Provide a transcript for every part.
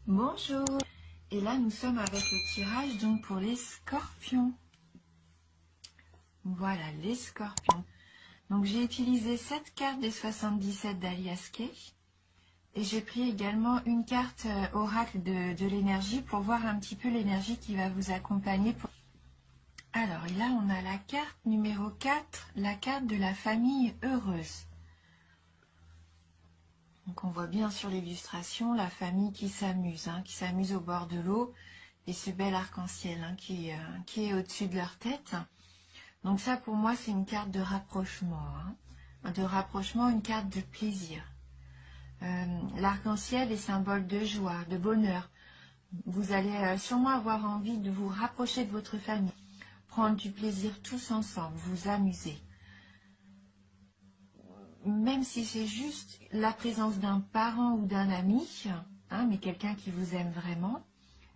Bonjour. Et là nous sommes avec le tirage donc pour les scorpions. Voilà les scorpions. Donc j'ai utilisé 7 cartes des 77 d'Alias Kay. Et j'ai pris également une carte oracle de l'énergie pour voir un petit peu l'énergie qui va vous accompagner. Alors et là on a la carte numéro 4, la carte de la famille heureuse. Donc on voit bien sur l'illustration la famille qui s'amuse au bord de l'eau et ce bel arc-en-ciel qui est au-dessus de leur tête. Donc ça pour moi c'est une carte de rapprochement, une carte de plaisir. L'arc-en-ciel est symbole de joie, de bonheur. Vous allez sûrement avoir envie de vous rapprocher de votre famille, prendre du plaisir tous ensemble, vous amuser. Même si c'est juste la présence d'un parent ou d'un ami, mais quelqu'un qui vous aime vraiment,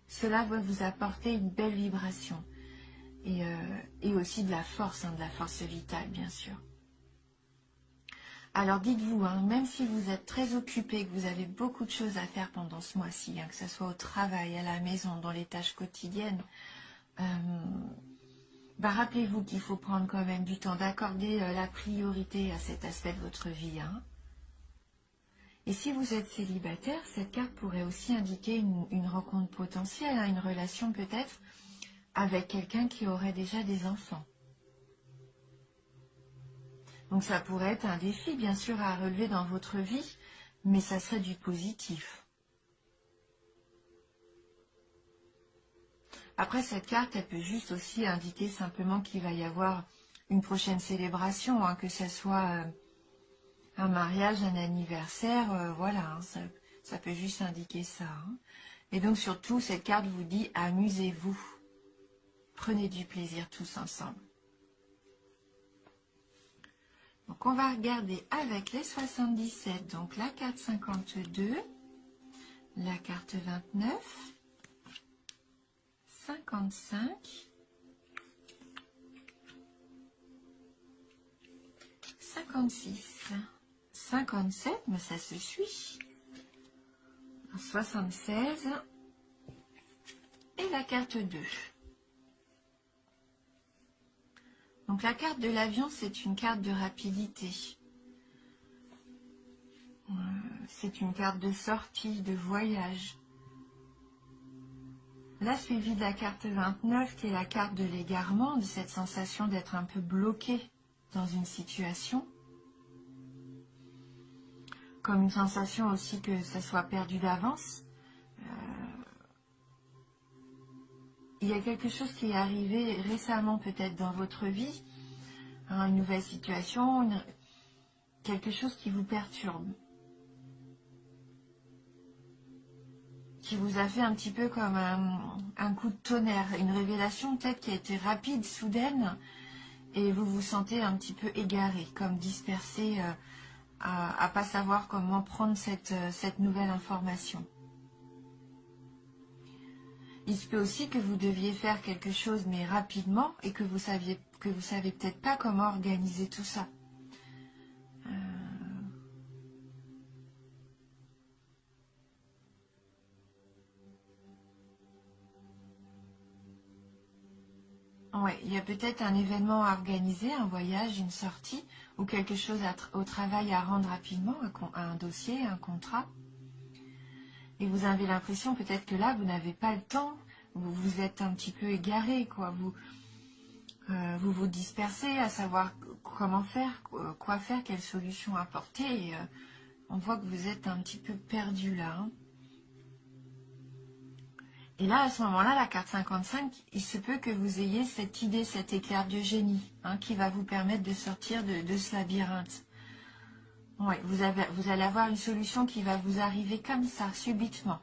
cela va vous apporter une belle vibration et aussi de la force vitale, bien sûr. Alors dites-vous, même si vous êtes très occupé, que vous avez beaucoup de choses à faire pendant ce mois-ci, que ce soit au travail, à la maison, dans les tâches quotidiennes, rappelez-vous qu'il faut prendre quand même du temps d'accorder la priorité à cet aspect de votre vie. Et si vous êtes célibataire, cette carte pourrait aussi indiquer une rencontre potentielle, une relation peut-être avec quelqu'un qui aurait déjà des enfants. Donc ça pourrait être un défi bien sûr à relever dans votre vie, mais ça serait du positif. Après cette carte, elle peut juste aussi indiquer simplement qu'il va y avoir une prochaine célébration, que ce soit un mariage, un anniversaire, voilà, ça peut juste indiquer ça. Et donc surtout, cette carte vous dit amusez-vous, prenez du plaisir tous ensemble. Donc on va regarder avec les 77, donc la carte 52, la carte 29, 55, 56, 57, mais ça se suit, 76 et la carte 2. Donc la carte de l'avion, c'est une carte de rapidité. C'est une carte de sortie, de voyage. Là, suivi de la carte 29, qui est la carte de l'égarement, de cette sensation d'être un peu bloqué dans une situation. Comme une sensation aussi que ça soit perdu d'avance. Il y a quelque chose qui est arrivé récemment peut-être dans votre vie, une nouvelle situation, quelque chose qui vous perturbe, qui vous a fait un petit peu comme un coup de tonnerre, une révélation peut-être qui a été rapide, soudaine, et vous vous sentez un petit peu égaré, comme dispersé, à ne pas savoir comment prendre cette nouvelle information. Il se peut aussi que vous deviez faire quelque chose mais rapidement et que vous savez peut-être pas comment organiser tout ça. Ouais, il y a peut-être un événement à organiser, un voyage, une sortie ou quelque chose au travail à rendre rapidement, un dossier, un contrat. Et vous avez l'impression peut-être que là, vous n'avez pas le temps, vous êtes un petit peu égaré, quoi. Vous vous dispersez à savoir comment faire, quoi faire, quelle solution apporter. Et, on voit que vous êtes un petit peu perdu là. Et là, à ce moment-là, la carte 55, il se peut que vous ayez cette idée, cet éclair de génie, qui va vous permettre de sortir de ce labyrinthe. Ouais, vous allez avoir une solution qui va vous arriver comme ça, subitement.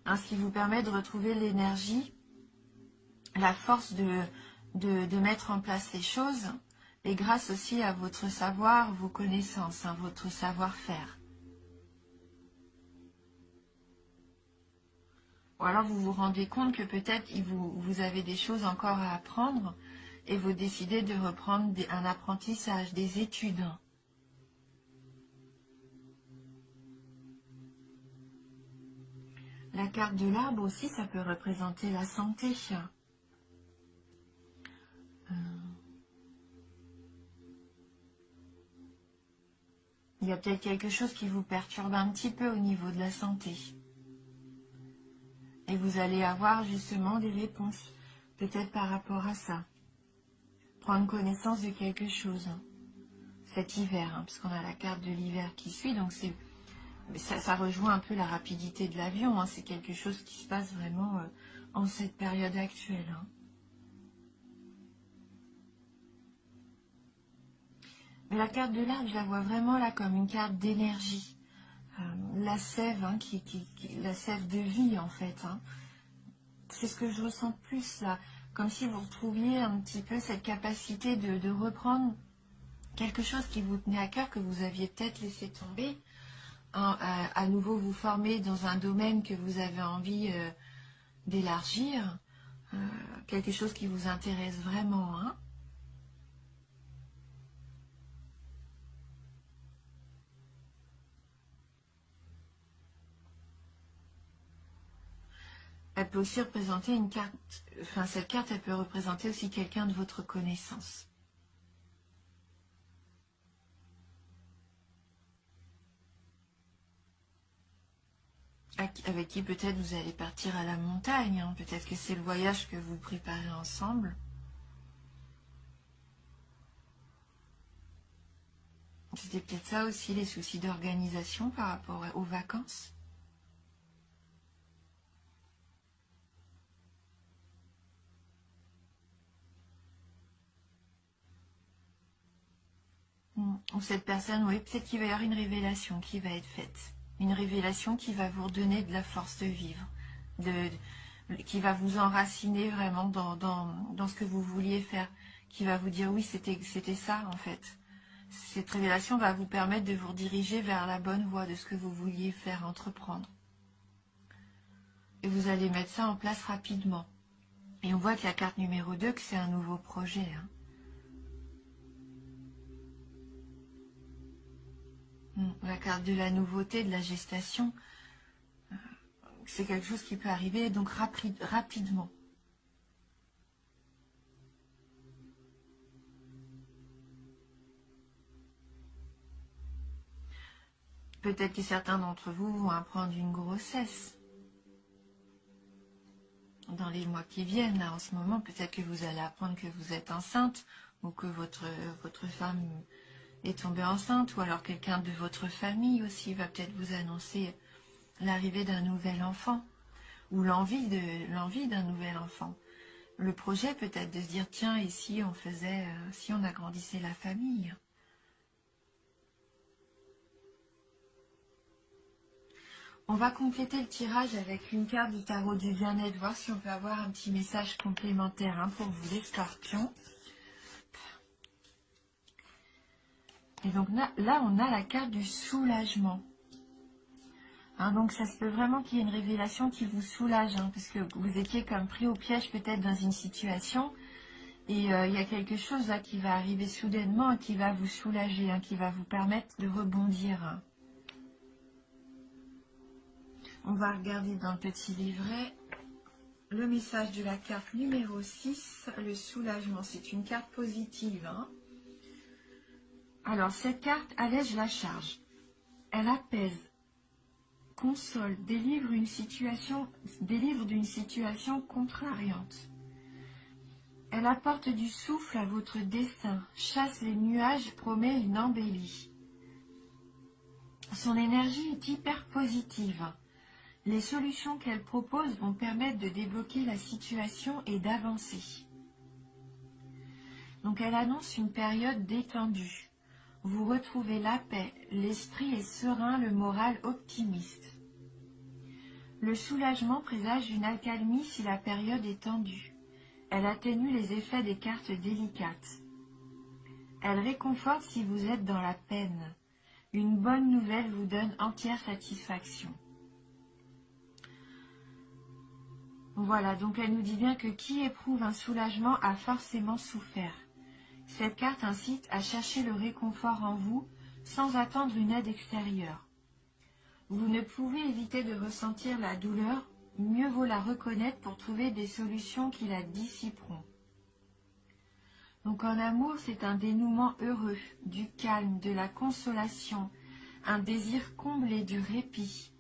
Ce qui vous permet de retrouver l'énergie, la force de mettre en place les choses, et grâce aussi à votre savoir, vos connaissances, votre savoir-faire. Ou alors vous vous rendez compte que peut-être vous avez des choses encore à apprendre et vous décidez de reprendre un apprentissage, des études. La carte de l'arbre aussi, ça peut représenter la santé. Il y a peut-être quelque chose qui vous perturbe un petit peu au niveau de la santé. Et vous allez avoir justement des réponses, peut-être par rapport à ça. Prendre connaissance de quelque chose, cet hiver, parce qu'on a la carte de l'hiver qui suit, donc ça rejoint un peu la rapidité de l'avion, c'est quelque chose qui se passe vraiment en cette période actuelle. Mais la carte de l'arbre, je la vois vraiment là comme une carte d'énergie. La sève, la sève de vie en fait. C'est ce que je ressens plus là, comme si vous retrouviez un petit peu cette capacité de reprendre quelque chose qui vous tenait à cœur, que vous aviez peut-être laissé tomber, à nouveau vous former dans un domaine que vous avez envie d'élargir, quelque chose qui vous intéresse vraiment. Elle peut aussi représenter une carte, enfin cette carte, elle peut représenter aussi quelqu'un de votre connaissance. Avec qui peut-être vous allez partir à la montagne, peut-être que c'est le voyage que vous préparez ensemble. C'était peut-être ça aussi, les soucis d'organisation par rapport aux vacances. Ou cette personne, oui, peut-être qu'il va y avoir une révélation qui va être faite. Une révélation qui va vous redonner de la force de vivre, qui va vous enraciner vraiment dans ce que vous vouliez faire, qui va vous dire oui, c'était ça en fait. Cette révélation va vous permettre de vous diriger vers la bonne voie de ce que vous vouliez faire, entreprendre. Et vous allez mettre ça en place rapidement. Et on voit que la carte numéro 2, que c'est un nouveau projet. La carte de la nouveauté, de la gestation, c'est quelque chose qui peut arriver donc rapidement. Peut-être que certains d'entre vous vont apprendre une grossesse dans les mois qui viennent. Là, en ce moment, peut-être que vous allez apprendre que vous êtes enceinte ou que votre femme est tombée enceinte, ou alors quelqu'un de votre famille aussi va peut-être vous annoncer l'arrivée d'un nouvel enfant ou l'envie d'un nouvel enfant. Le projet peut-être de se dire tiens, et si on faisait, si on agrandissait la famille. On va compléter le tirage avec une carte du tarot du bien-être, voir si on peut avoir un petit message complémentaire pour vous les scorpions. Et donc là, on a la carte du soulagement. Donc ça se peut vraiment qu'il y ait une révélation qui vous soulage, parce que vous étiez comme pris au piège peut-être dans une situation, et il y a quelque chose là qui va arriver soudainement et qui va vous soulager, qui va vous permettre de rebondir. On va regarder dans le petit livret le message de la carte numéro 6, le soulagement. C'est une carte positive. Alors, cette carte allège la charge. Elle apaise, console, délivre d'une situation contrariante. Elle apporte du souffle à votre destin, chasse les nuages, promet une embellie. Son énergie est hyper positive. Les solutions qu'elle propose vont permettre de débloquer la situation et d'avancer. Donc elle annonce une période détendue. Vous retrouvez la paix, l'esprit est serein, le moral optimiste. Le soulagement présage une accalmie si la période est tendue. Elle atténue les effets des cartes délicates. Elle réconforte si vous êtes dans la peine. Une bonne nouvelle vous donne entière satisfaction. Voilà, donc elle nous dit bien que qui éprouve un soulagement a forcément souffert. Cette carte incite à chercher le réconfort en vous sans attendre une aide extérieure. Vous ne pouvez éviter de ressentir la douleur, mieux vaut la reconnaître pour trouver des solutions qui la dissiperont. Donc en amour, c'est un dénouement heureux, du calme, de la consolation, un désir comblé du répit.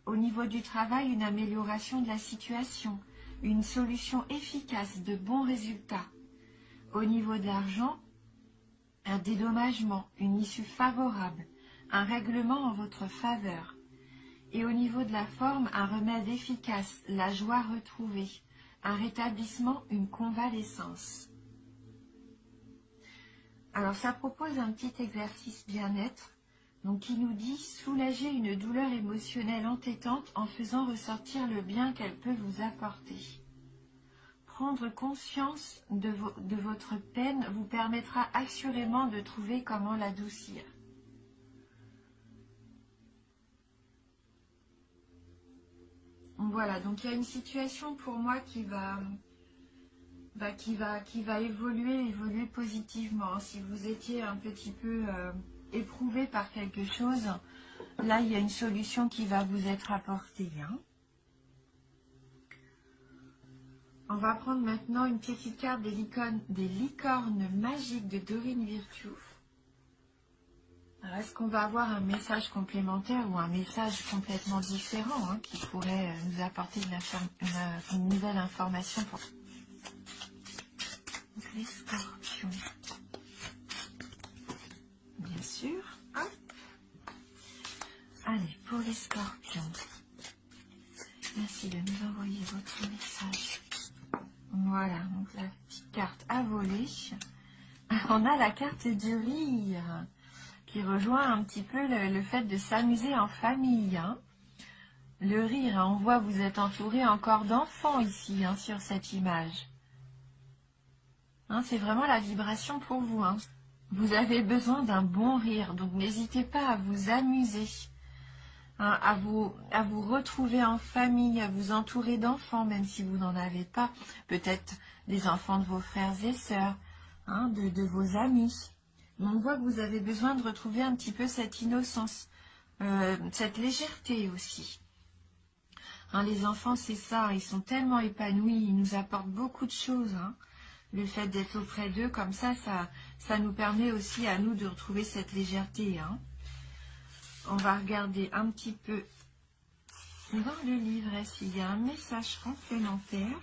Au niveau du travail, une amélioration de la situation, une solution efficace, de bons résultats. Au niveau de l'argent, un dédommagement, une issue favorable, un règlement en votre faveur. Et au niveau de la forme, un remède efficace, la joie retrouvée, un rétablissement, une convalescence. Alors ça propose un petit exercice bien-être, donc qui nous dit soulager une douleur émotionnelle entêtante en faisant ressortir le bien qu'elle peut vous apporter. Prendre conscience de votre peine vous permettra assurément de trouver comment l'adoucir. Voilà, donc il y a une situation pour moi qui va évoluer positivement. Si vous étiez un petit peu éprouvé par quelque chose, là il y a une solution qui va vous être apportée. On va prendre maintenant une petite carte des licornes magiques de Dorine Virtue. Est-ce qu'on va avoir un message complémentaire ou un message complètement différent qui pourrait nous apporter une nouvelle information pour les scorpions? Bien sûr. Allez, pour les scorpions, merci de nous envoyer votre message. Voilà, donc la petite carte à voler. On a la carte du rire, qui rejoint un petit peu le fait de s'amuser en famille. Le rire, on voit vous êtes entouré encore d'enfants ici, sur cette image. C'est vraiment la vibration pour vous. Vous avez besoin d'un bon rire, donc n'hésitez pas à vous amuser, à vous retrouver en famille, à vous entourer d'enfants, même si vous n'en avez pas. Peut-être des enfants de vos frères et sœurs, de vos amis. On voit que vous avez besoin de retrouver un petit peu cette innocence, cette légèreté aussi. Les enfants, c'est ça, ils sont tellement épanouis, ils nous apportent beaucoup de choses. Le fait d'être auprès d'eux, comme ça nous permet aussi à nous de retrouver cette légèreté. On va regarder un petit peu dans le livret s'il y a un message complémentaire.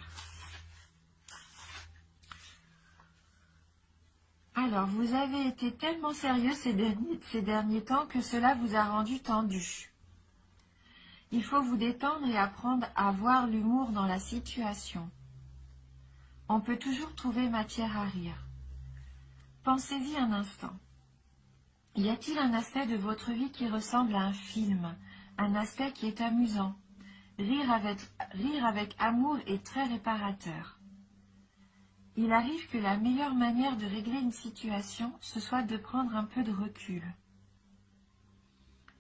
Alors, vous avez été tellement sérieux ces derniers temps que cela vous a rendu tendu. Il faut vous détendre et apprendre à voir l'humour dans la situation. On peut toujours trouver matière à rire. Pensez-y un instant. Y a-t-il un aspect de votre vie qui ressemble à un film, un aspect qui est amusant? Rire avec amour est très réparateur. Il arrive que la meilleure manière de régler une situation, ce soit de prendre un peu de recul.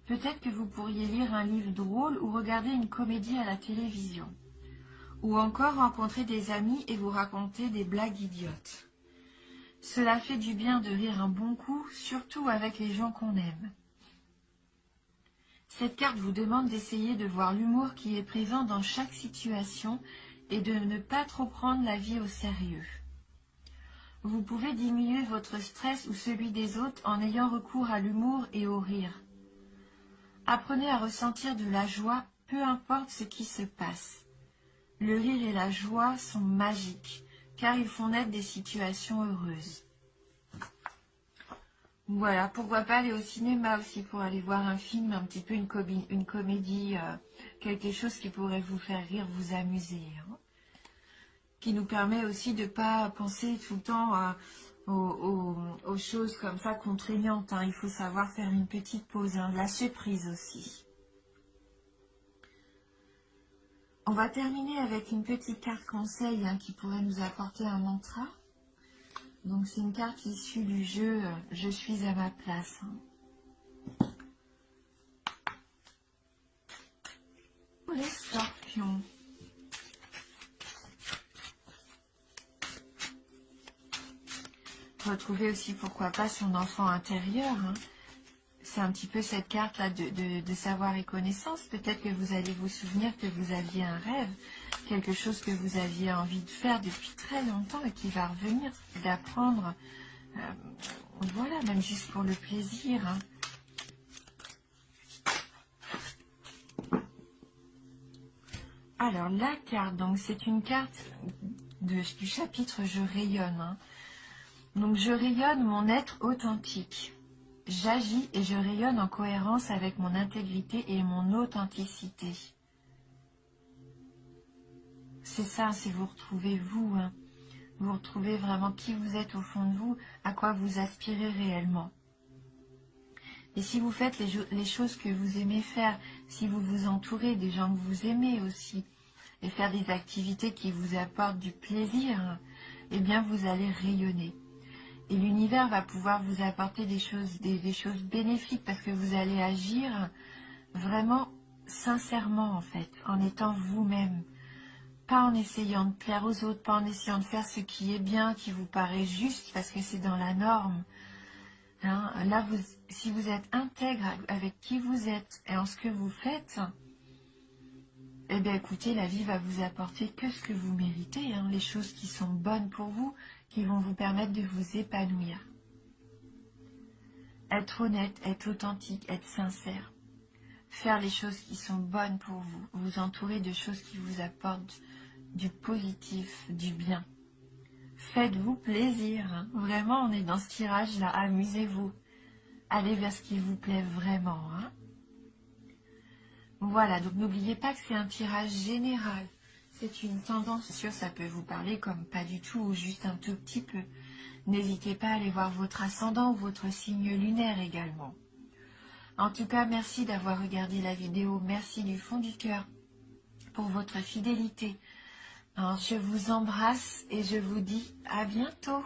Peut-être que vous pourriez lire un livre drôle ou regarder une comédie à la télévision. Ou encore rencontrer des amis et vous raconter des blagues idiotes. Cela fait du bien de rire un bon coup, surtout avec les gens qu'on aime. Cette carte vous demande d'essayer de voir l'humour qui est présent dans chaque situation et de ne pas trop prendre la vie au sérieux. Vous pouvez diminuer votre stress ou celui des autres en ayant recours à l'humour et au rire. Apprenez à ressentir de la joie, peu importe ce qui se passe. Le rire et la joie sont magiques, car ils font naître des situations heureuses. Voilà, pourquoi pas aller au cinéma aussi pour aller voir un film, un petit peu une comédie, quelque chose qui pourrait vous faire rire, vous amuser. Qui nous permet aussi de ne pas penser tout le temps aux choses comme ça contraignantes. Il faut savoir faire une petite pause, lâcher prise aussi. On va terminer avec une petite carte conseil qui pourrait nous apporter un mantra. Donc c'est une carte issue du jeu « Je suis à ma place ». Pour les scorpions. retrouver aussi, pourquoi pas, son enfant intérieur. Hein. C'est un petit peu cette carte-là de savoir et connaissance. Peut-être que vous allez vous souvenir que vous aviez un rêve, quelque chose que vous aviez envie de faire depuis très longtemps et qui va revenir, d'apprendre, voilà, même juste pour le plaisir. Hein. Alors, la carte, donc c'est une carte du chapitre « Je rayonne hein. ». Donc, je rayonne mon être authentique. J'agis et je rayonne en cohérence avec mon intégrité et mon authenticité. C'est ça, c'est vous retrouvez vous. Hein. Vous retrouvez vraiment qui vous êtes au fond de vous, à quoi vous aspirez réellement. Et si vous faites les choses que vous aimez faire, si vous vous entourez des gens que vous aimez aussi, et faire des activités qui vous apportent du plaisir, eh bien vous allez rayonner. Et l'univers va pouvoir vous apporter des choses bénéfiques parce que vous allez agir vraiment sincèrement en fait, en étant vous-même. Pas en essayant de plaire aux autres, pas en essayant de faire ce qui est bien, qui vous paraît juste parce que c'est dans la norme. Hein, là, si vous êtes intègre avec qui vous êtes et en ce que vous faites, eh bien écoutez, la vie va vous apporter que ce que vous méritez, hein, les choses qui sont bonnes pour vous, qui vont vous permettre de vous épanouir. Être honnête, être authentique, être sincère. Faire les choses qui sont bonnes pour vous. Vous entourer de choses qui vous apportent du positif, du bien. Faites-vous plaisir. Hein. Vraiment, on est dans ce tirage-là. Amusez-vous. Allez vers ce qui vous plaît vraiment. Hein. Voilà, donc n'oubliez pas que c'est un tirage général. C'est une tendance, sûr, ça peut vous parler comme pas du tout ou juste un tout petit peu. N'hésitez pas à aller voir votre ascendant ou votre signe lunaire également. En tout cas, merci d'avoir regardé la vidéo. Merci du fond du cœur pour votre fidélité. Alors, je vous embrasse et je vous dis à bientôt.